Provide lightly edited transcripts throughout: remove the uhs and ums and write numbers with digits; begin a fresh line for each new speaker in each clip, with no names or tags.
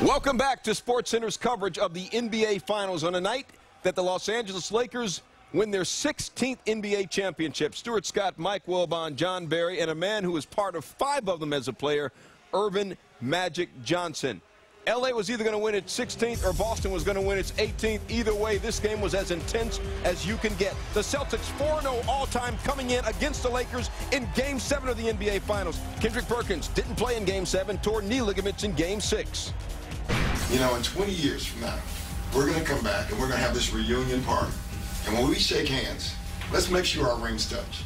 Welcome back to SportsCenter's coverage of the NBA Finals on a night that the Los Angeles Lakers win their 16th NBA championship. Stuart Scott, Mike Wilbon, John Barry, and a man who was part of 5 of them as a player, Earvin "Magic" Johnson. LA was either going to win its 16th or Boston was going to win its 18th. Either way, this game was as intense as you can get. The Celtics 4-0 all-time coming in against the Lakers in Game 7 of the NBA Finals. Kendrick Perkins didn't play in Game 7, tore knee ligaments in Game 6.
You know, in 20 years from now, we're going to come back and we're going to have this reunion party. And when we shake hands, let's make sure our rings touch.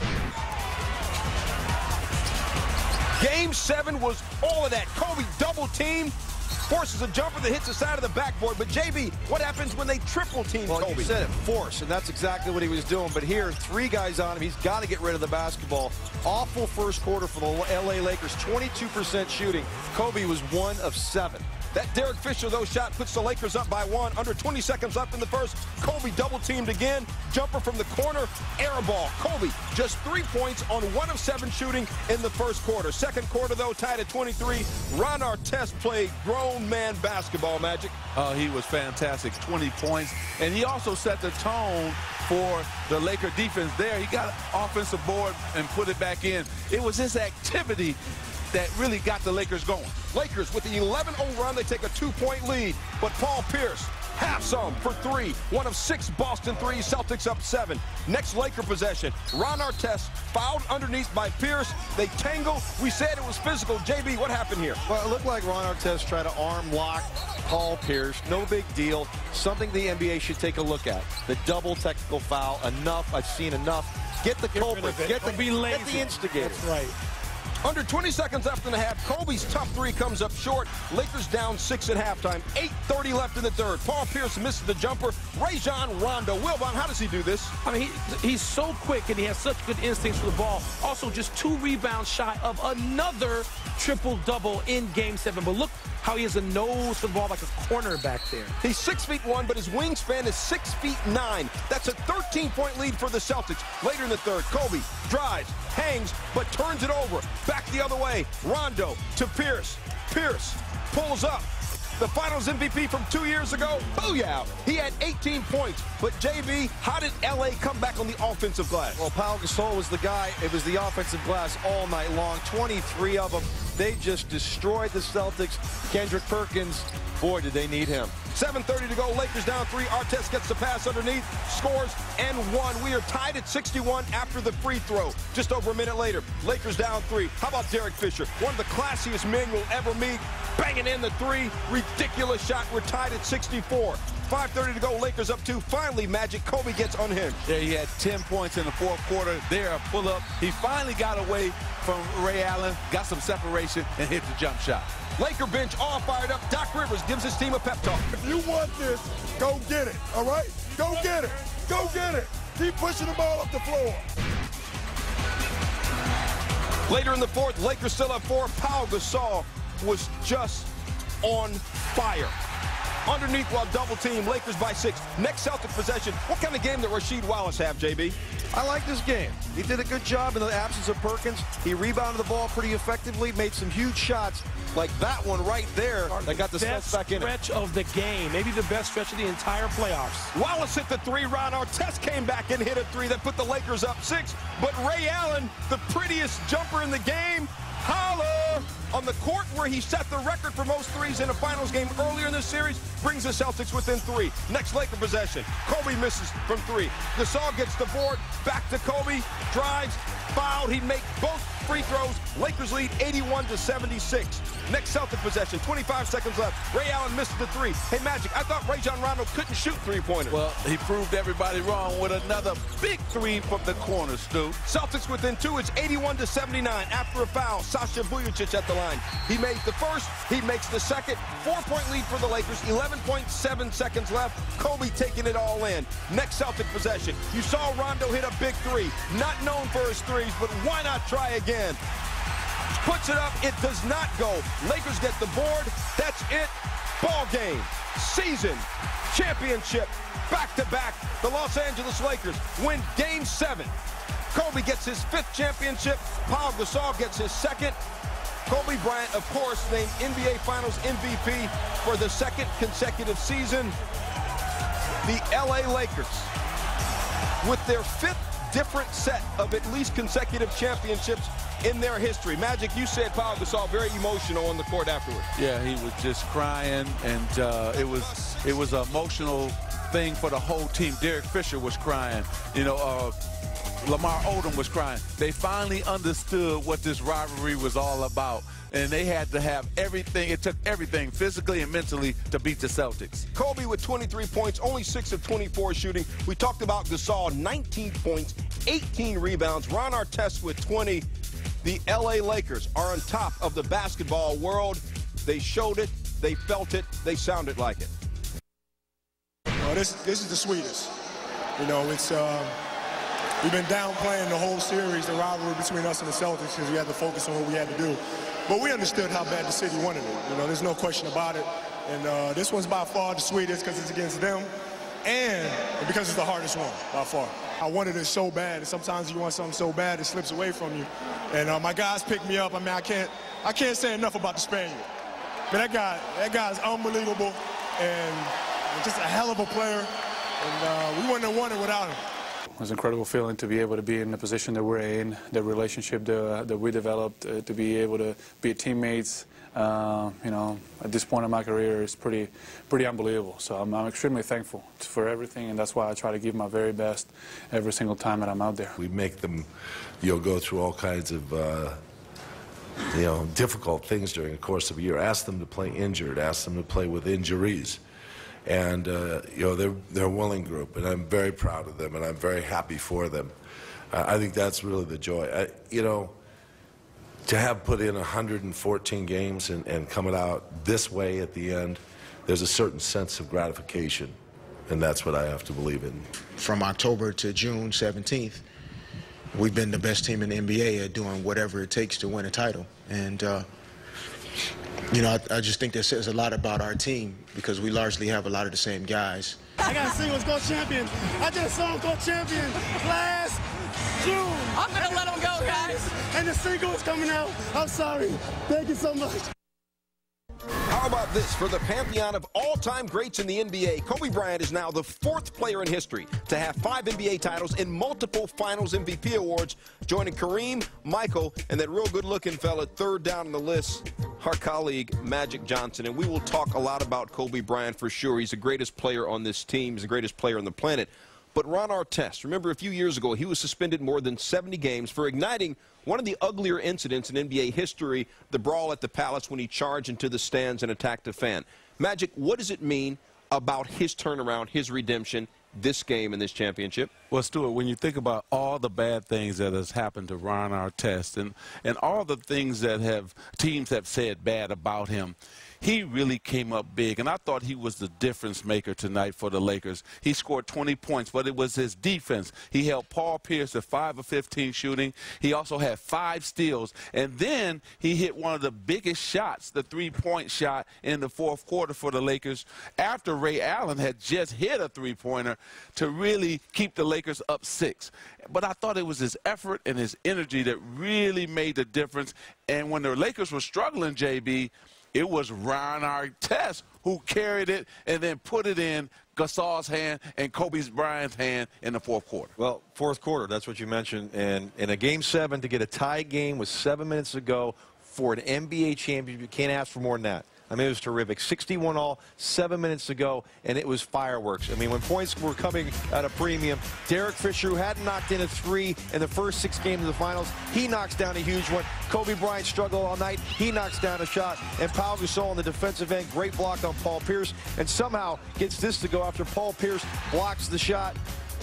Game 7 was all of that. Kobe double-teamed, forces a jumper that hits the side of the backboard. But, JB, what happens when they triple-team Kobe?
Well, you said it, force, and that's exactly what he was doing. But here, 3 guys on him. He's got to get rid of the basketball. Awful first quarter for the L.A. Lakers, 22% shooting. Kobe was 1 of 7.
That Derek Fisher, though, shot puts the Lakers up by 1. Under 20 seconds left in the first. Kobe double-teamed again. Jumper from the corner. Air ball. Kobe just 3 points on 1 of 7 shooting in the first quarter. Second quarter, though, tied at 23. Ron Artest played grown man basketball, Magic.
He was fantastic. 20 points. And he also set the tone for the Laker defense there. He got an offensive board and put it back in. It was his activity that really got the Lakers going.
Lakers with the 11-0 run, they take a 2-point lead. But Paul Pierce, half some for 3. 1 of 6 Boston threes, Celtics up 7. Next Laker possession, Ron Artest fouled underneath by Pierce. They tangle. We said it was physical. JB, what happened here?
Well, it looked like Ron Artest tried to arm lock Paul Pierce. No big deal. Something the NBA should take a look at. The double technical foul, enough. I've seen enough. Get the culprit. Get the instigator.
That's right.
Under 20 seconds left in the half, Kobe's tough 3 comes up short. Lakers down 6 at halftime. 8:30 left in the third. Paul Pierce misses the jumper. Rajon Rondo. Wilbon, how does he do this?
I mean, he's so quick and he has such good instincts for the ball. Also, just 2 rebounds shy of another triple-double in Game 7. But look how he has a nose for the ball like a cornerback there.
He's 6'1", but his wingspan is 6'9". That's a 13-point lead for the Celtics. Later in the third, Kobe drives, hangs, but turns it over. Back the other way. Rondo to Pierce. Pierce pulls up. The Finals MVP from 2 years ago, booyah! He had 18 points. But, JB, how did L.A. come back on the offensive glass?
Well, Pau Gasol was the guy. It was the offensive glass all night long. 23 of them. They just destroyed the Celtics. Kendrick Perkins, boy, did they need him.
7:30 to go. Lakers down 3. Artest gets the pass underneath, scores, and 1. We are tied at 61 after the free throw. Just over a minute later, Lakers down 3. How about Derek Fisher? One of the classiest men you'll ever meet. Banging in the 3. Ridiculous shot. We're tied at 64. 5:30 to go. Lakers up 2. Finally, Magic. Kobe gets unhinged.
Yeah, he had 10 points in the fourth quarter. There, a pull-up. He finally got away from Ray Allen, got some separation, and hit the jump shot.
Laker bench all fired up. Doc Rivers gives his team a pep talk.
If you want this, go get it, all right? Go get it. Go get it. Keep pushing the ball up the floor.
Later in the fourth, Lakers still up 4. Pau Gasol was just on fire. Underneath while double team, Lakers by 6. Next Celtic possession. What kind of game did Rasheed Wallace have, JB?
I like this game. He did a good job in the absence of Perkins. He rebounded the ball pretty effectively, made some huge shots like that one right there that got the Celtics back in it.
Best stretch of the game, maybe the best stretch of the entire playoffs.
Wallace hit the 3. Ron Artest came back and hit a 3 that put the Lakers up 6. But Ray Allen, the prettiest jumper in the game, holla! On the court where he set the record for most threes in a finals game earlier in this series, brings the Celtics within 3. Next Laker possession. Kobe misses from 3. Gasol gets the board. Back to Kobe. Drives. Fouled. He'd make both free throws. Lakers lead 81-76. Next Celtic possession. 25 seconds left. Ray Allen misses the 3. Hey, Magic, I thought Rajon Rondo couldn't shoot 3-pointers.
Well, he proved everybody wrong with another big 3 from the corner, Stu.
Celtics within 2. It's 81-79. After a foul, Sasha Vujacic at the line. He made the first. He makes the second. 4-point lead for the Lakers. 11.7 seconds left. Kobe taking it all in. Next Celtic possession. You saw Rondo hit a big 3. Not known for his threes, but why not try again? Puts it up. It does not go. Lakers get the board. That's it. Ball game. Season. Championship. Back-to-back. The Los Angeles Lakers win Game 7. Kobe gets his 5th championship. Pau Gasol gets his 2nd. Kobe Bryant, of course, named NBA Finals MVP for the second consecutive season. The LA Lakers, with their fifth different set of at least consecutive championships in their history. Magic, you said Pau Gasol very emotional on the court afterwards.
Yeah, he was just crying, and it was an emotional thing for the whole team. Derek Fisher was crying. You know, Lamar Odom was crying. They finally understood what this rivalry was all about, and they had to have everything. It took everything physically and mentally to beat the Celtics.
Kobe with 23 points, only 6 of 24 shooting. We talked about Gasol, 19 points, 18 rebounds. Ron Artest with 20. The LA Lakers are on top of the basketball world. They showed it, they felt it, they sounded like it.
Well, this is the sweetest. You know, it's we've been downplaying the whole series, the rivalry between us and the Celtics, because we had to focus on what we had to do. But we understood how bad the city wanted it. You know, there's no question about it. And this one's by far the sweetest because it's against them, and because it's the hardest one by far. I wanted it so bad, and sometimes you want something so bad it slips away from you. And my guys picked me up. I mean, I can't say enough about the Spaniard. But that guy's unbelievable and just a hell of a player. And we wouldn't have won it without him.
It was an incredible feeling to be able to be in the position that we're in, the relationship that we developed, to be able to be teammates. You know, at this point in my career, it's pretty unbelievable. So I'm extremely thankful for everything, and that's why I try to give my very best every single time that I'm out there.
We make them, go through all kinds of, difficult things during the course of a year. Ask them to play injured. Ask them to play with injuries. And, they're a willing group, and I'm very proud of them, and I'm very happy for them. I think that's really the joy. To have put in 114 games and coming out this way at the end, there's a certain sense of gratification, and that's what I have to believe in.
From October to June 17th, we've been the best team in the NBA at doing whatever it takes to win a title. And, I just think that says a lot about our team because we largely have a lot of the same guys.
I got a singles go champion. I did a song called Champion last June.
I'm going to let him go, guys.
And the single is coming out. I'm sorry. Thank you so much.
How about this? For the pantheon of all-time greats in the NBA, Kobe Bryant is now the 4th player in history to have 5 NBA titles and multiple Finals MVP awards, joining Kareem, Michael, and that real good-looking fella 3rd down on the list, our colleague Magic Johnson. And we will talk a lot about Kobe Bryant for sure. He's the greatest player on this team. He's the greatest player on the planet. But Ron Artest, remember a few years ago, he was suspended more than 70 games for igniting one of the uglier incidents in NBA history, the brawl at the Palace when he charged into the stands and attacked a fan. Magic, what does it mean about his turnaround, his redemption, this game and this championship?
Well, Stuart, when you think about all the bad things that has happened to Ron Artest and all the things that teams have said bad about him, he really came up big, and I thought he was the difference maker tonight for the Lakers. He scored 20 points, but it was his defense. He held Paul Pierce to 5 of 15 shooting. He also had 5 steals, and then he hit one of the biggest shots, the 3-point shot in the 4th quarter for the Lakers, after Ray Allen had just hit a 3-pointer to really keep the Lakers up 6. But I thought it was his effort and his energy that really made the difference, and when the Lakers were struggling, JB, it was Ron Artest who carried it and then put it in Gasol's hand and Kobe Bryant's hand in the 4th quarter.
Well, 4th quarter, that's what you mentioned. And in a Game 7, to get a tie game with 7 minutes to go for an NBA championship, you can't ask for more than that. I mean, it was terrific. 61 all, 7 minutes to go, and it was fireworks. I mean, when points were coming at a premium, Derek Fisher, who hadn't knocked in a 3 in the first 6 games of the finals, he knocks down a huge one. Kobe Bryant struggled all night. He knocks down a shot. And Pau Gasol on the defensive end, great block on Paul Pierce, and somehow gets this to go after Paul Pierce blocks the shot.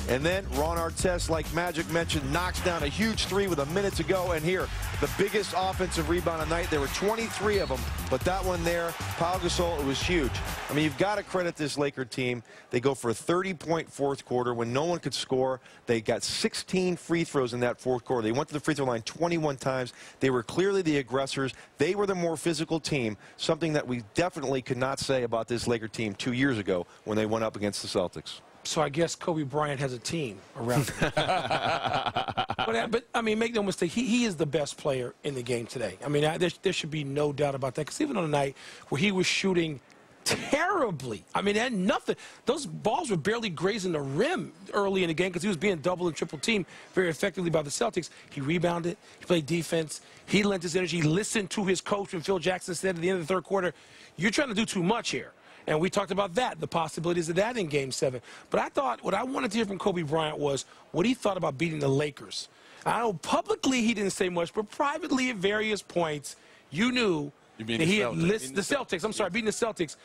And then Ron Artest, like Magic mentioned, knocks down a huge 3 with a minute to go. And here, the biggest offensive rebound of the night. There were 23 of them, but that one there, Pau Gasol, it was huge. I mean, you've got to credit this Laker team. They go for a 30-point 4th quarter when no one could score. They got 16 free throws in that 4th quarter. They went to the free throw line 21 times. They were clearly the aggressors. They were the more physical team, something that we definitely could not say about this Laker team 2 years ago when they went up against the Celtics.
So I guess Kobe Bryant has a team around him. But I mean, make no mistake, he is the best player in the game today. I mean, there should be no doubt about that. Because even on a night where he was shooting terribly, I mean, had nothing. Those balls were barely grazing the rim early in the game because he was being double and triple teamed very effectively by the Celtics. He rebounded. He played defense. He lent his energy. He listened to his coach when Phil Jackson said at the end of the third quarter, "You're trying to do too much here." And we talked about that, the possibilities of that in Game 7. But I thought what I wanted to hear from Kobe Bryant was what he thought about beating the Lakers. I know publicly he didn't say much, but privately at various points, you knew that he had listed the Celtics. I'm sorry, beating the Celtics.